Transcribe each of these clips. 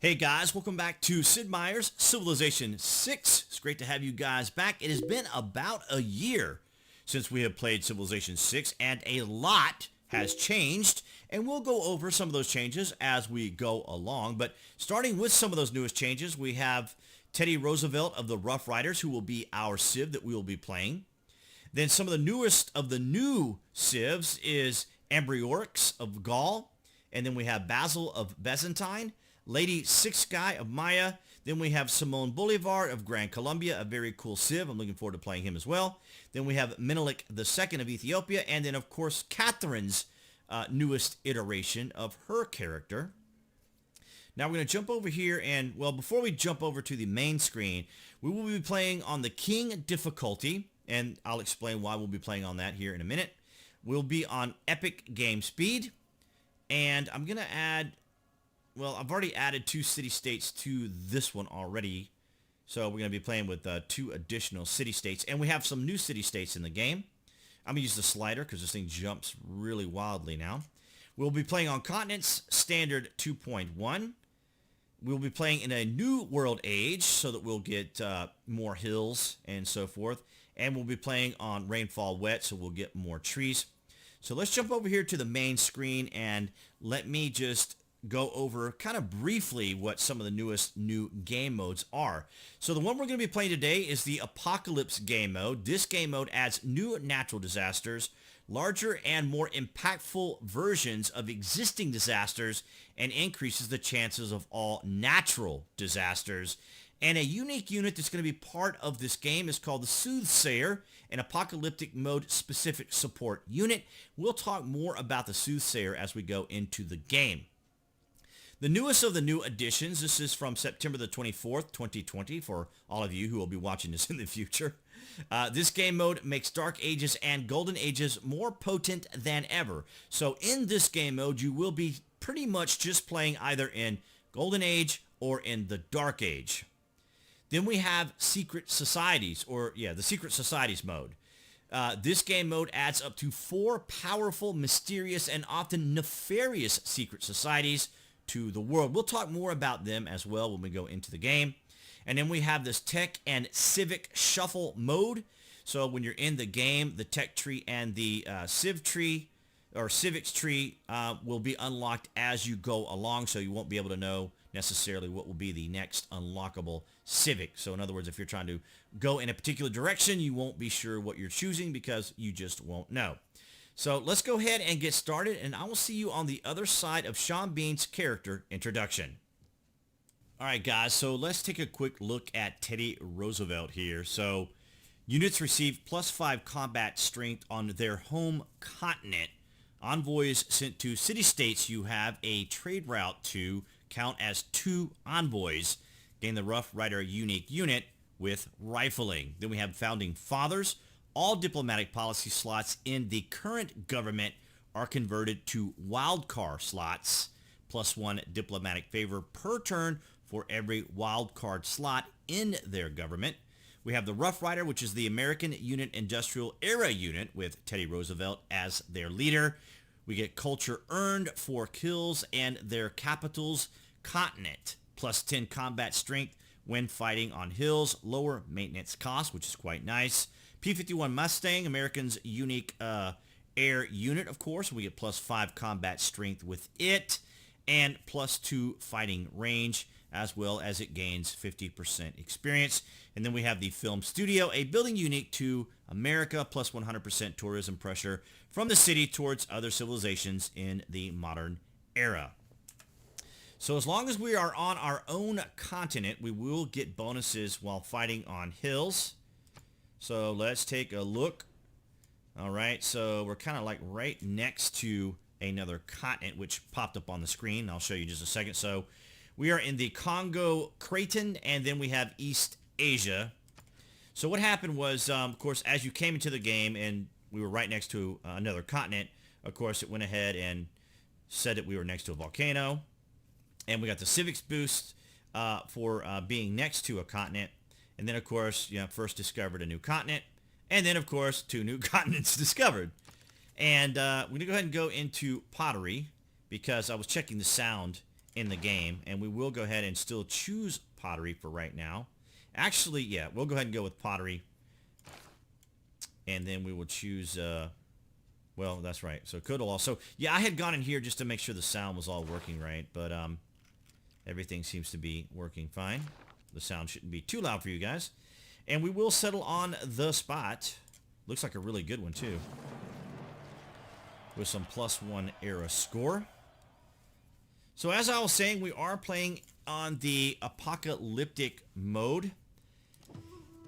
Hey guys, welcome back to Sid Meier's Civilization 6. It's great to have you guys back. It has been about a year since we have played Civilization 6 and a lot has changed, and we'll go over some of those changes as we go along. But starting with some of those newest changes, we have Teddy Roosevelt of the Rough Riders, who will be our Civ that we will be playing. Then some of the newest of the new Civs is Ambriorix of Gaul, and then we have Basil of Byzantine, Lady Six Guy of Maya. Then we have Simon Bolivar of Gran Colombia, a very cool Civ. I'm looking forward to playing him as well. Then we have Menelik II of Ethiopia, and then of course Catherine's newest iteration of her character. Now we're going to jump over here and, well, before we jump over to the main screen, we will be playing on the King difficulty, and I'll explain why we'll be playing on that here in a minute. We'll be on Epic Game Speed, and I'm going to add, well, I've already added 2 city-states to this one already, so we're going to be playing with 2 additional city-states, and we have some new city-states in the game. I'm going to use the slider because this thing jumps really wildly now. We'll be playing on Continents Standard 2.1. We'll be playing in a new world age so that we'll get more hills and so forth, and we'll be playing on Rainfall Wet, so we'll get more trees. So let's jump over here to the main screen, and let me just go over kind of briefly what some of the newest new game modes are. So the one we're going to be playing today is the Apocalypse game mode. This game mode adds new natural disasters, larger and more impactful versions of existing disasters, and increases the chances of all natural disasters. And a unique unit that's going to be part of this game is called the Soothsayer, an apocalyptic mode specific support unit. We'll talk more about the Soothsayer as we go into the game. The newest of the new additions, this is from September the 24th, 2020, for all of you who will be watching this in the future. This game mode makes Dark Ages and Golden Ages more potent than ever. So in this game mode, you will be pretty much just playing either in Golden Age or in the Dark Age. Then we have Secret Societies, the Secret Societies mode. This game mode adds up to 4 powerful, mysterious, and often nefarious secret societies to the world. We'll talk more about them as well when we go into the game. And then we have this Tech and Civic Shuffle mode. So when you're in the game, the Tech tree and the Civ tree or Civics tree will be unlocked as you go along, so you won't be able to know necessarily what will be the next unlockable Civic. So in other words, if you're trying to go in a particular direction, you won't be sure what you're choosing because you just won't know. So let's go ahead and get started, and I will see you on the other side of Sean Bean's character introduction. Alright guys, so let's take a quick look at Teddy Roosevelt here. So units receive +5 combat strength on their home continent. Envoys sent to city-states you have a trade route to count as 2 envoys. Gain the Rough Rider unique unit with rifling. Then we have Founding Fathers. All diplomatic policy slots in the current government are converted to wildcard slots, +1 diplomatic favor per turn for every wildcard slot in their government. We have the Rough Rider, which is the American Unit Industrial Era unit with Teddy Roosevelt as their leader. We get culture earned for kills and their capital's continent, +10 combat strength when fighting on hills, lower maintenance costs, which is quite nice. P-51 Mustang, American's unique air unit, of course. We get +5 combat strength with it and +2 fighting range, as well as it gains 50% experience. And then we have the Film Studio, a building unique to America, +100% tourism pressure from the city towards other civilizations in the modern era. So as long as we are on our own continent, we will get bonuses while fighting on hills. So let's take a look. All right, so we're kind of like right next to another continent, which popped up on the screen. I'll show you in just a second. So we are in the Congo Craton, and then we have East Asia. So what happened was, of course, as you came into the game and we were right next to another continent, of course, it went ahead and said that we were next to a volcano. And we got the civics boost for being next to a continent. And then, of course, first discovered a new continent. And then, of course, 2 new continents discovered. And we're going to go ahead and go into pottery because I was checking the sound in the game, and we will go ahead and still choose pottery for right now. Actually, yeah, we'll go ahead and go with pottery, and then we will choose, well, that's right, so Kodal. So, yeah, I had gone in here just to make sure the sound was all working right, but everything seems to be working fine. The sound shouldn't be too loud for you guys. And we will settle on the spot. Looks like a really good one, too. With some +1 era score. So as I was saying, we are playing on the apocalyptic mode.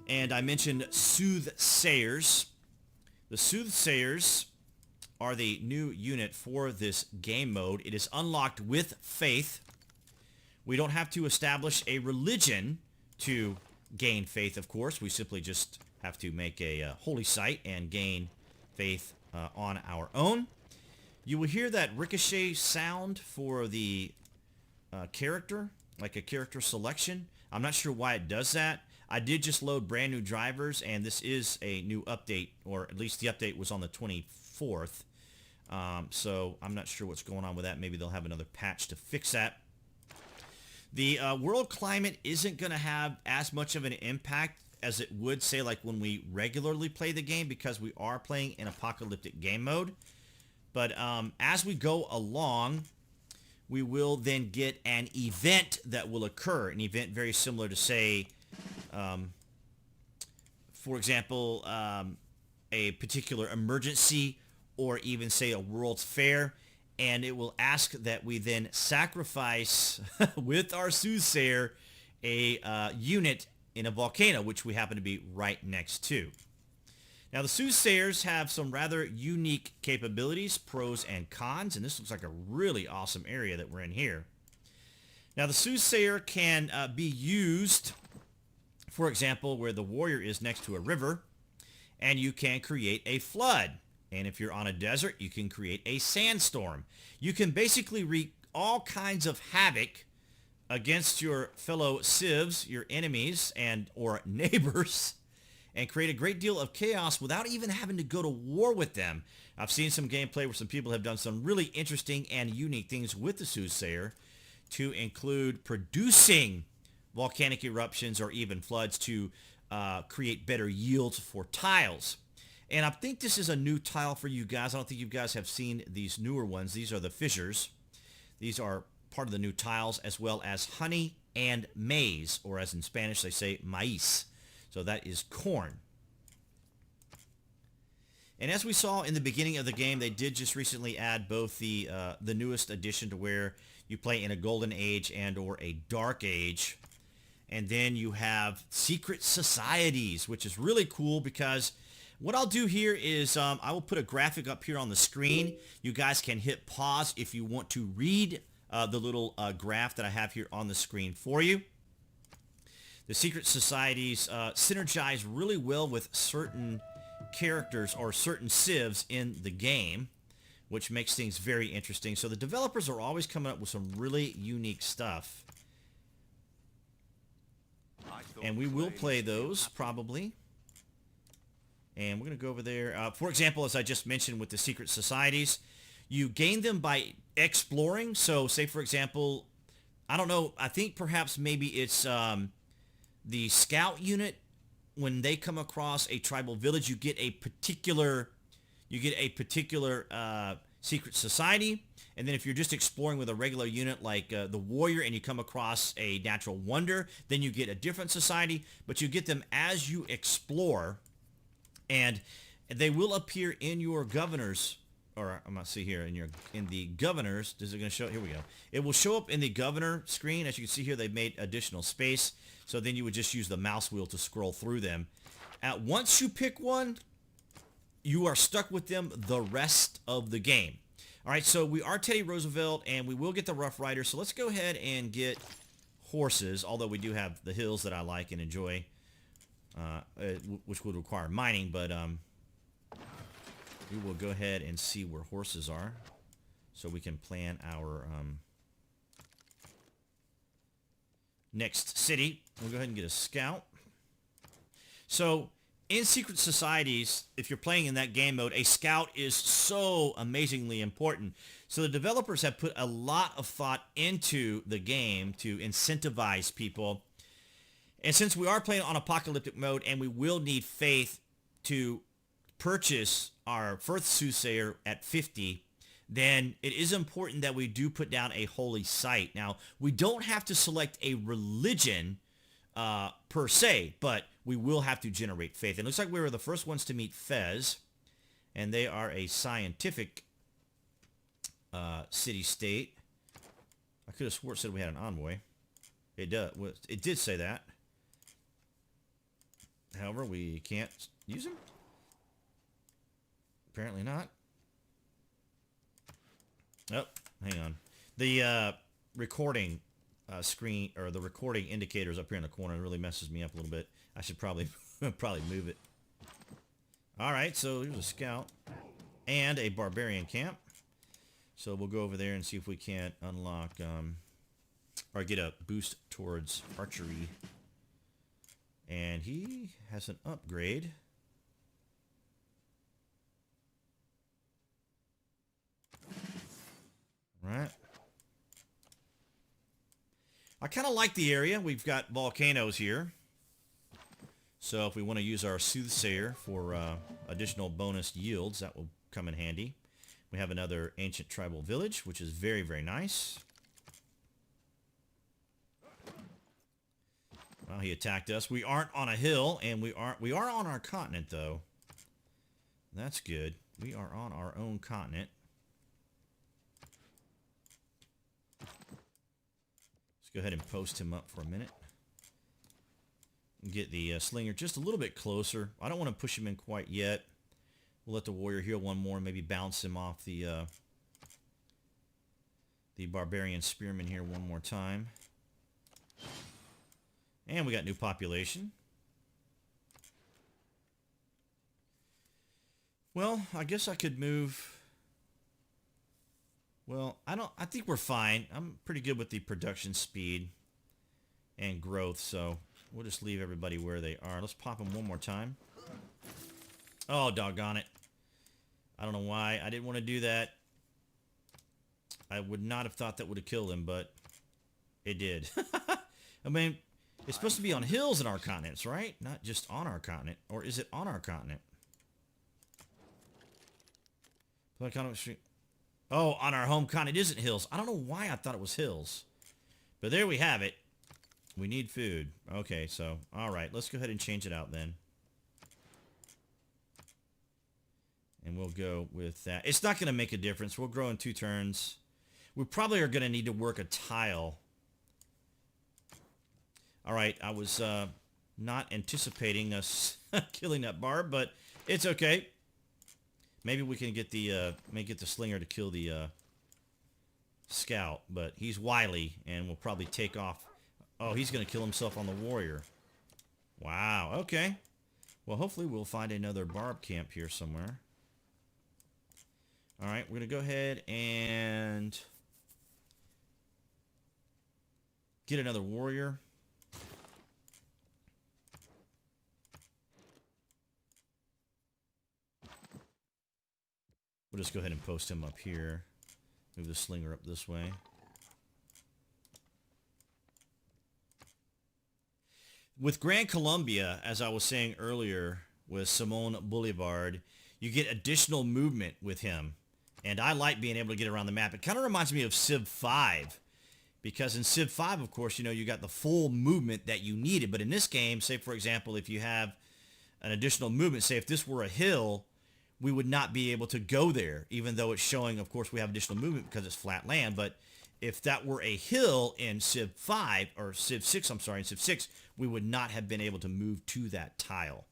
And I mentioned soothsayers. The soothsayers are the new unit for this game mode. It is unlocked with faith. We don't have to establish a religion to gain faith, of course. We simply just have to make a holy site and gain faith on our own. You will hear that ricochet sound for the character, like a character selection. I'm not sure why it does that. I did just load brand new drivers, and this is a new update, or at least the update was on the 24th. So I'm not sure what's going on with that. Maybe they'll have another patch to fix that. The world climate isn't going to have as much of an impact as it would, say, like when we regularly play the game, because we are playing in apocalyptic game mode. But as we go along, we will then get an event that will occur. An event very similar to, say, for example, a particular emergency, or even, say, a World's Fair. And it will ask that we then sacrifice with our soothsayer a unit in a volcano, which we happen to be right next to. Now, the soothsayers have some rather unique capabilities, pros and cons, and this looks like a really awesome area that we're in here. Now, the soothsayer can be used, for example, where the warrior is next to a river, and you can create a flood. And if you're on a desert, you can create a sandstorm. You can basically wreak all kinds of havoc against your fellow civs, your enemies, and or neighbors, and create a great deal of chaos without even having to go to war with them. I've seen some gameplay where some people have done some really interesting and unique things with the soothsayer, to include producing volcanic eruptions or even floods to create better yields for tiles. And I think this is a new tile for you guys. I don't think you guys have seen these newer ones. These are the fissures. These are part of the new tiles, as well as honey and maize, or as in Spanish they say maíz. So that is corn. And as we saw in the beginning of the game, they did just recently add both the newest addition to where you play in a golden age and or a dark age. And then you have secret societies, which is really cool, because what I'll do here is I will put a graphic up here on the screen. You guys can hit pause if you want to read the little graph that I have here on the screen for you. The secret societies synergize really well with certain characters or certain civs in the game, which makes things very interesting. So the developers are always coming up with some really unique stuff. And we will play those, probably. And we're going to go over there. For example, as I just mentioned with the secret societies, you gain them by exploring. So, say, for example, I don't know, I think perhaps maybe it's the scout unit. When they come across a tribal village, you get a particular secret society. And then if you're just exploring with a regular unit like the warrior, and you come across a natural wonder, then you get a different society. But you get them as you explore, and they will appear in your governors, or I'm gonna see here in the governors. Is it gonna show? Here we go. It will show up in the governor screen. As you can see here, they've made additional space. So then you would just use the mouse wheel to scroll through them. Once you pick one, you are stuck with them the rest of the game. All right, so we are Teddy Roosevelt, and we will get the Rough Rider. So let's go ahead and get horses, although we do have the hills that I like and enjoy, which would require mining, but we will go ahead and see where horses are so we can plan our next city. We'll go ahead and get a scout. So in secret societies, if you're playing in that game mode, a scout is so amazingly important. So the developers have put a lot of thought into the game to incentivize people. And since we are playing on apocalyptic mode and we will need faith to purchase our first soothsayer at 50, then it is important that we do put down a holy site. Now, we don't have to select a religion per se, but we will have to generate faith. It looks like we were the first ones to meet Fez, and they are a scientific city-state. I could have swore it said we had an envoy. It does. It did say that. However, we can't use him. Apparently not. Oh, hang on. The recording screen, or the recording indicators up here in the corner, really messes me up a little bit. I should probably probably move it. All right, so here's a scout and a barbarian camp. So we'll go over there and see if we can't unlock or get a boost towards archery. And he has an upgrade. Right. I kind of like the area. We've got volcanoes here. So if we want to use our soothsayer for additional bonus yields, that will come in handy. We have another ancient tribal village, which is very, very nice. Well, he attacked us. We aren't on a hill, and we are on our continent, though. That's good. We are on our own continent. Let's go ahead and post him up for a minute. Get the slinger just a little bit closer. I don't want to push him in quite yet. We'll let the warrior heal one more and maybe bounce him off the barbarian spearman here one more time. And we got new population. Well, I guess I could move. Well, I think we're fine. I'm pretty good with the production speed and growth, so we'll just leave everybody where they are. Let's pop them one more time. Oh, doggone it. I don't know why. I didn't want to do that. I would not have thought that would have killed him, but it did. I mean, it's supposed to be on hills in our continents, right? Not just on our continent. Or is it on our continent? Oh, on our home continent. It isn't hills. I don't know why I thought it was hills. But there we have it. We need food. Okay, so, all right. Let's go ahead and change it out then. And we'll go with that. It's not going to make a difference. We'll grow in 2 turns. We probably are going to need to work a tile. All right, I was not anticipating us killing that barb, but it's okay. Maybe we can get the slinger to kill the scout, but he's wily and will probably take off. Oh, he's going to kill himself on the warrior. Wow, okay. Well, hopefully we'll find another barb camp here somewhere. All right, we're going to go ahead and get another warrior. We'll just go ahead and post him up here. Move the slinger up this way. With Gran Colombia, as I was saying earlier, with Simon Boulevard, you get additional movement with him. And I like being able to get around the map. It kind of reminds me of Civ 5. Because in Civ 5, of course, you know, you got the full movement that you needed. But in this game, say, for example, if you have an additional movement, say if this were a hill, we would not be able to go there, even though it's showing, of course, we have additional movement because it's flat land. But if that were a hill in Civ 5, or Civ 6, I'm sorry, in Civ 6, we would not have been able to move to that tile.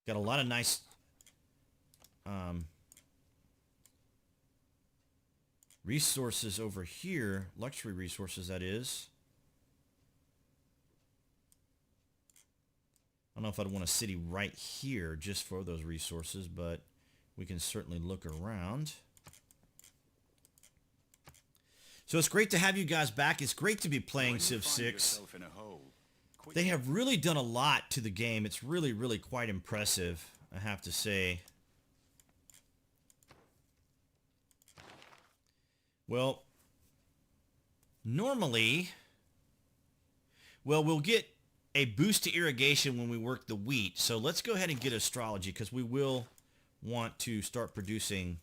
Got a lot of nice resources over here, luxury resources, that is. I don't know if I'd want a city right here just for those resources, but we can certainly look around. So it's great to have you guys back. It's great to be playing Civ 6. They have really done a lot to the game. It's really, really quite impressive, I have to say. Well, normally, we'll get a boost to irrigation when we work the wheat. So let's go ahead and get astrology, because we will want to start producing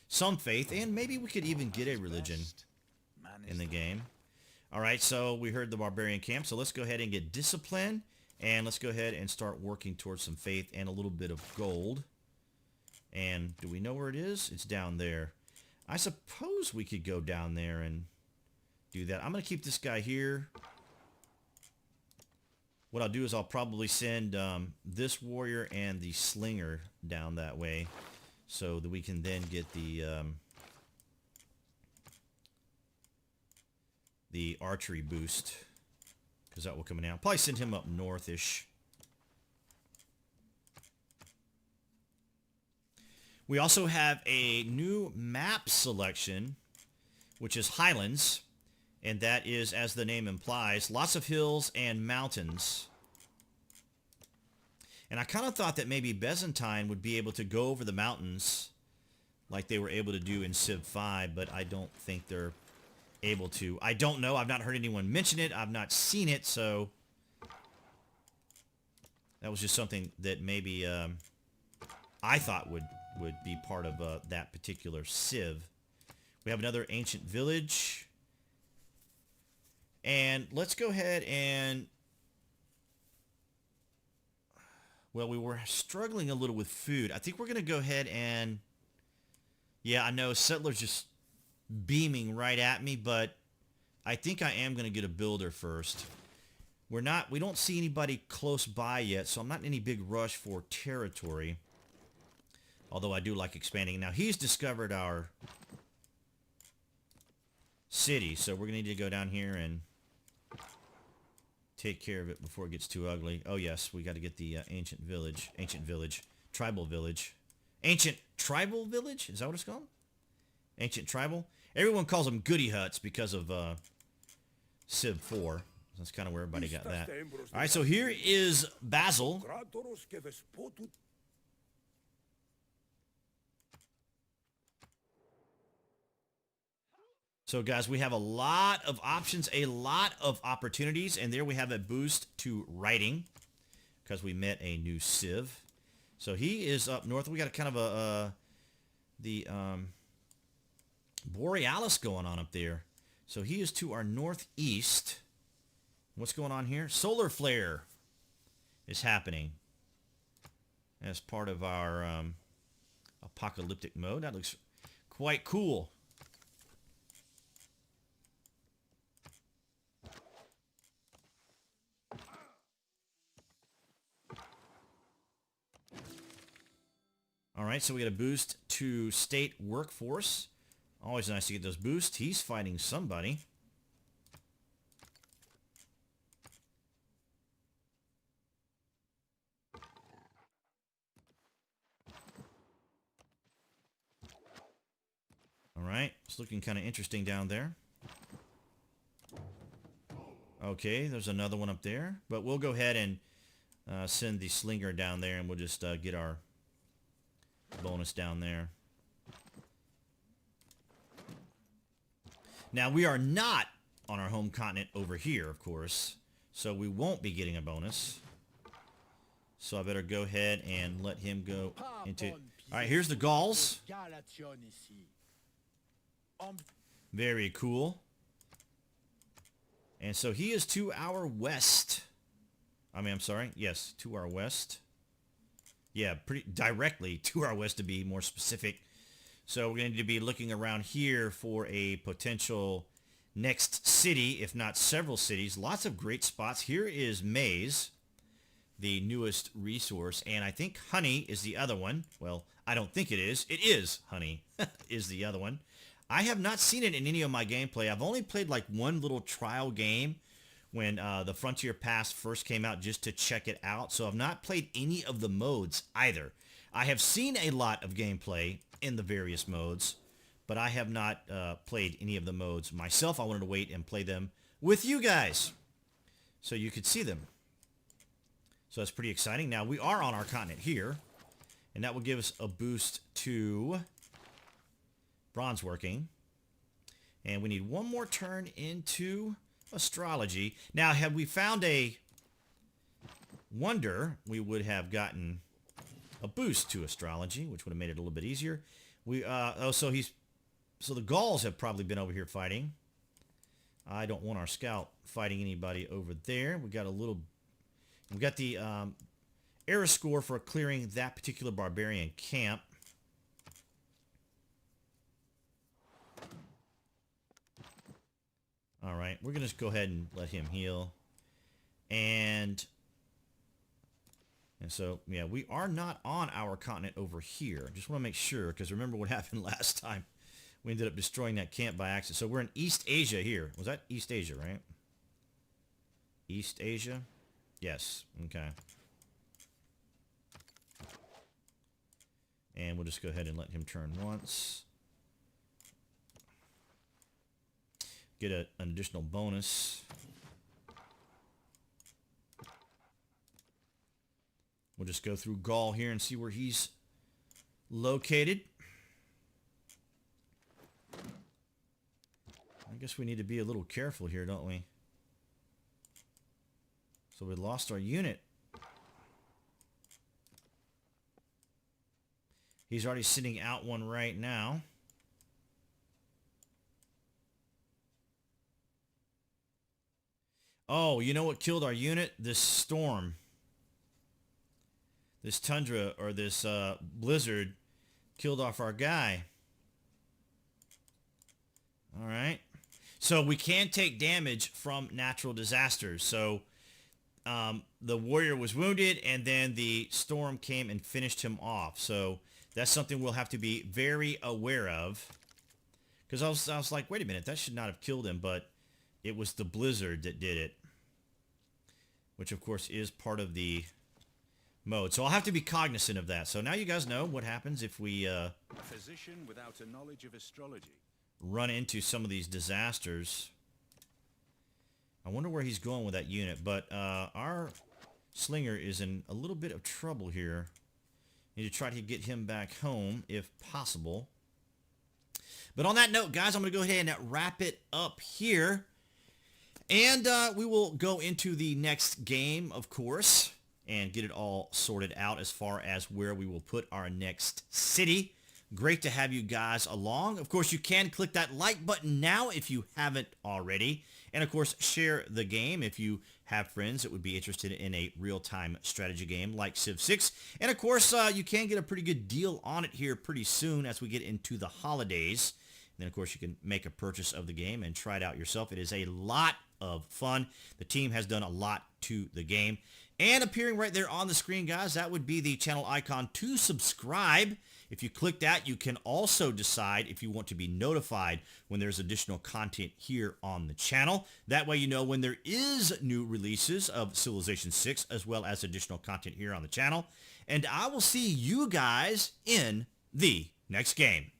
some faith, and maybe we could even get a religion in the game. All right, so we heard the barbarian camp, so let's go ahead and get discipline, and let's go ahead and start working towards some faith and a little bit of gold. And do we know where it is? It's down there. I suppose we could go down there and do that. I'm going to keep this guy here. What I'll do is I'll probably send this warrior and the slinger down that way so that we can then get the archery boost, because that will come in now. Probably send him up north-ish. We also have a new map selection, which is Highlands, and that is, as the name implies, lots of hills and mountains. And I kind of thought that maybe Byzantine would be able to go over the mountains like they were able to do in Civ 5, but I don't think they're able to. I don't know. I've not heard anyone mention it. I've not seen it, so that was just something that maybe I thought would be part of that particular Civ. We have another ancient village. And let's go ahead and... Well, we were struggling a little with food. I think we're going to go ahead and... Yeah, I know, Settler's just beaming right at me, but I think I am going to get a builder first. We don't see anybody close by yet, so I'm not in any big rush for territory. Although I do like expanding. Now, he's discovered our city, so we're going to need to go down here and take care of it before it gets too ugly. Oh, yes, we got to get the ancient tribal village. Ancient tribal village? Is that what it's called? Ancient tribal? Everyone calls them goody huts because of Civ 4. That's kind of where everybody got that. All right, so here is Basil. So, guys, we have a lot of options, a lot of opportunities, and there we have a boost to writing because we met a new Civ. So he is up north. We got a kind of the Borealis going on up there. So he is to our northeast. What's going on here? Solar flare is happening as part of our apocalyptic mode. That looks quite cool. All right, so we got a boost to state workforce. Always nice to get those boosts. He's fighting somebody. All right, it's looking kind of interesting down there. Okay, there's another one up there. But we'll go ahead and send the slinger down there, and we'll just get our bonus down there. Now, we are not on our home continent over here, of course, so we won't be getting a bonus. So I better go ahead and let him go into... All right, here's the Gauls. Very cool. And so he is to our west. I'm sorry. Yes, to our west. Yeah, pretty directly to our west, to be more specific. So we're going to be looking around here for a potential next city, if not several cities. Lots of great spots. Here is maize, the newest resource, and I think honey is the other one. Well, I don't think it is. It is honey is the other one. I have not seen it in any of my gameplay. I've only played like one little trial game when the Frontier Pass first came out, just to check it out. So I've not played any of the modes either. I have seen a lot of gameplay in the various modes, but I have not played any of the modes myself. I wanted to wait and play them with you guys so you could see them. So that's pretty exciting. Now, we are on our continent here, and that will give us a boost to bronze working. And we need one more turn into astrology. Now, had we found a wonder, we would have gotten a boost to astrology, which would have made it a little bit easier. So the Gauls have probably been over here fighting. I don't want our scout fighting anybody over there. We got the era score for clearing that particular barbarian camp. All right, we're going to just go ahead and let him heal. And so, yeah, we are not on our continent over here. Just want to make sure, because remember what happened last time. We ended up destroying that camp by accident. So we're in East Asia here. Was that East Asia, right? East Asia? Yes. Okay. And we'll just go ahead and let him turn once. Get an additional bonus. We'll just go through Gaul here and see where he's located. I guess we need to be a little careful here, don't we? So we lost our unit. He's already sending out one right now. Oh, you know what killed our unit? This storm. This tundra, or this blizzard, killed off our guy. All right. So we can take damage from natural disasters. So the warrior was wounded, and then the storm came and finished him off. So that's something we'll have to be very aware of. Because I was like, wait a minute, that should not have killed him, but it was the blizzard that did it. Which, of course, is part of the mode. So I'll have to be cognizant of that. So now you guys know what happens if we a physician without a knowledge of astrology run into some of these disasters. I wonder where he's going with that unit. But our slinger is in a little bit of trouble here. Need to try to get him back home if possible. But on that note, guys, I'm going to go ahead and wrap it up here. And we will go into the next game, of course, and get it all sorted out as far as where we will put our next city. Great to have you guys along. Of course, you can click that like button now if you haven't already. And, of course, share the game if you have friends that would be interested in a real-time strategy game like Civ 6. And, of course, you can get a pretty good deal on it here pretty soon as we get into the holidays. And then, of course, you can make a purchase of the game and try it out yourself. It is a lot of fun. The team has done a lot to the game. And appearing right there on the screen, guys, that would be the channel icon to subscribe. If you click that, you can also decide if you want to be notified when there's additional content here on the channel. That way you know when there is new releases of Civilization 6 as well as additional content here on the channel. And I will see you guys in the next game.